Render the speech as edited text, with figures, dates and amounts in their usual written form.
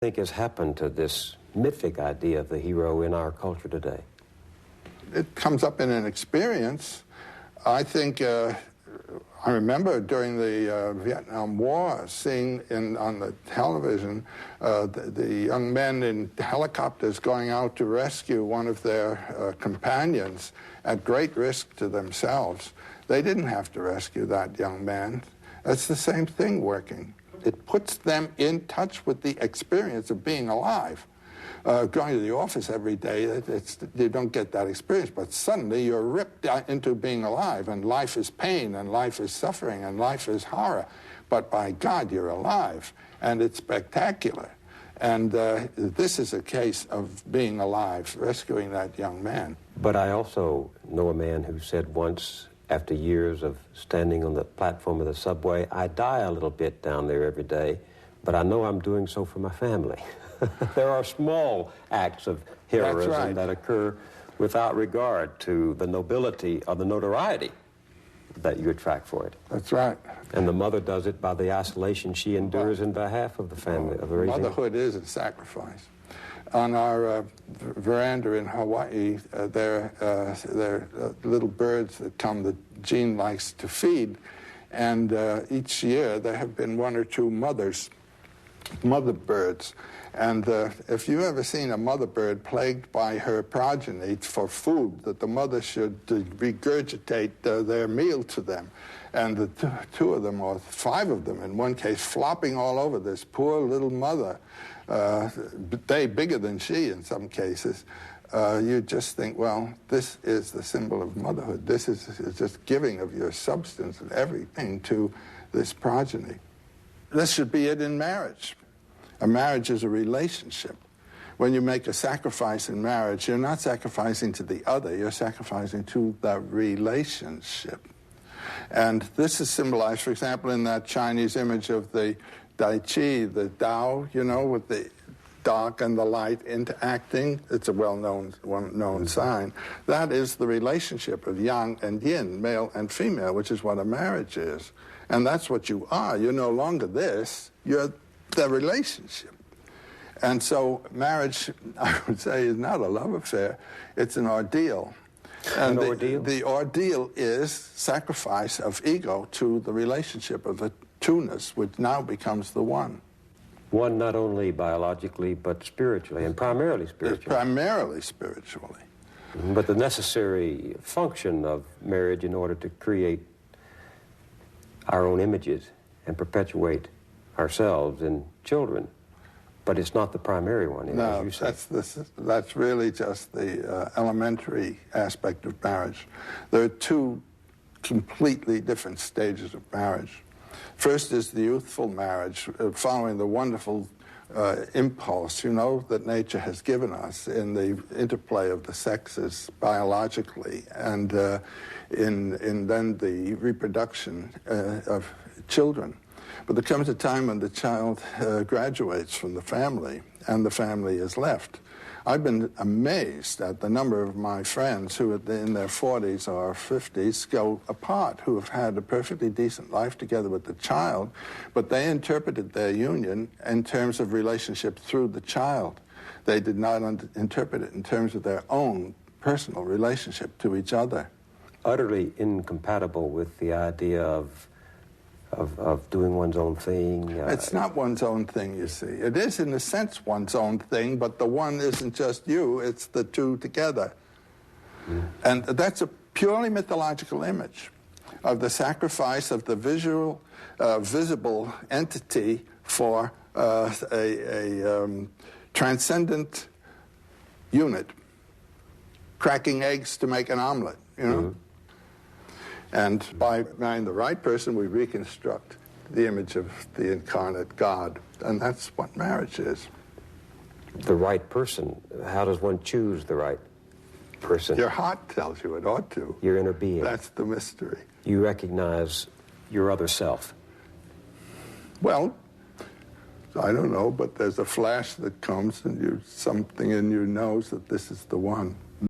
think has happened to this mythic idea of the hero in our culture today? It comes up in an experience. I think, I remember during the Vietnam War seeing on the television the young men in helicopters going out to rescue one of their companions at great risk to themselves. They didn't have to rescue that young man. It's the same thing working. It puts them in touch with the experience of being alive. Going to the office every day, you don't get that experience, but suddenly you're ripped into being alive, and life is pain, and life is suffering, and life is horror. But by God, you're alive, and it's spectacular. And this is a case of being alive, rescuing that young man. But I also know a man who said once, after years of standing on the platform of the subway, I die a little bit down there every day, but I know I'm doing so for my family. There are small acts of heroism that occur without regard to the nobility or the notoriety that you attract for it. That's right. And the mother does it by the isolation she endures in behalf of the family. Of the raising. Motherhood is a sacrifice. On our veranda in Hawaii, there are little birds that come that Jean likes to feed, and each year there have been one or two mother birds. And if you've ever seen a mother bird plagued by her progeny for food, that the mother should regurgitate their meal to them, and the two of them, or five of them in one case, flopping all over this poor little mother, they bigger than she in some cases, you just think, well, this is the symbol of motherhood. This is just giving of your substance and everything to this progeny. This should be it in marriage. A marriage is a relationship. When you make a sacrifice in marriage, you're not sacrificing to the other, you're sacrificing to the relationship. And this is symbolized, for example, in that Chinese image of the Dai Chi, the Tao, you know, with the dark and the light interacting. It's a well-known sign. That is the relationship of yang and yin, male and female, which is what a marriage is. And that's what you are. You're no longer this, you're the relationship. And so marriage, I would say, is not a love affair. It's an ordeal. And an ordeal? The ordeal is sacrifice of ego to the relationship of the two-ness, which now becomes the one. One not only biologically, but spiritually, and primarily spiritually. Primarily spiritually. But the necessary function of marriage in order to create our own images and perpetuate ourselves and children. But it's not the primary one, no, as you say. That's really just the elementary aspect of marriage. There are two completely different stages of marriage. First is the youthful marriage, following the wonderful impulse, you know, that nature has given us in the interplay of the sexes biologically, and in then the reproduction of children. But there comes a time when the child graduates from the family, and the family is left. I've been amazed at the number of my friends who in their 40s or 50s go apart, who have had a perfectly decent life together with the child, but they interpreted their union in terms of relationship through the child. They did not interpret it in terms of their own personal relationship to each other. Utterly incompatible with the idea of doing one's own thing. It's not one's own thing, you see. It is, in a sense, one's own thing, but the one isn't just you, it's the two together. And that's a purely mythological image of the sacrifice of the visible entity for a transcendent unit, cracking eggs to make an omelet, you know? And by marrying the right person, we reconstruct the image of the incarnate God. And that's what marriage is. The right person. How does one choose the right person? Your heart tells you it ought to. Your inner being. That's the mystery. You recognize your other self. Well, I don't know, but there's a flash that comes, and something in you knows that this is the one.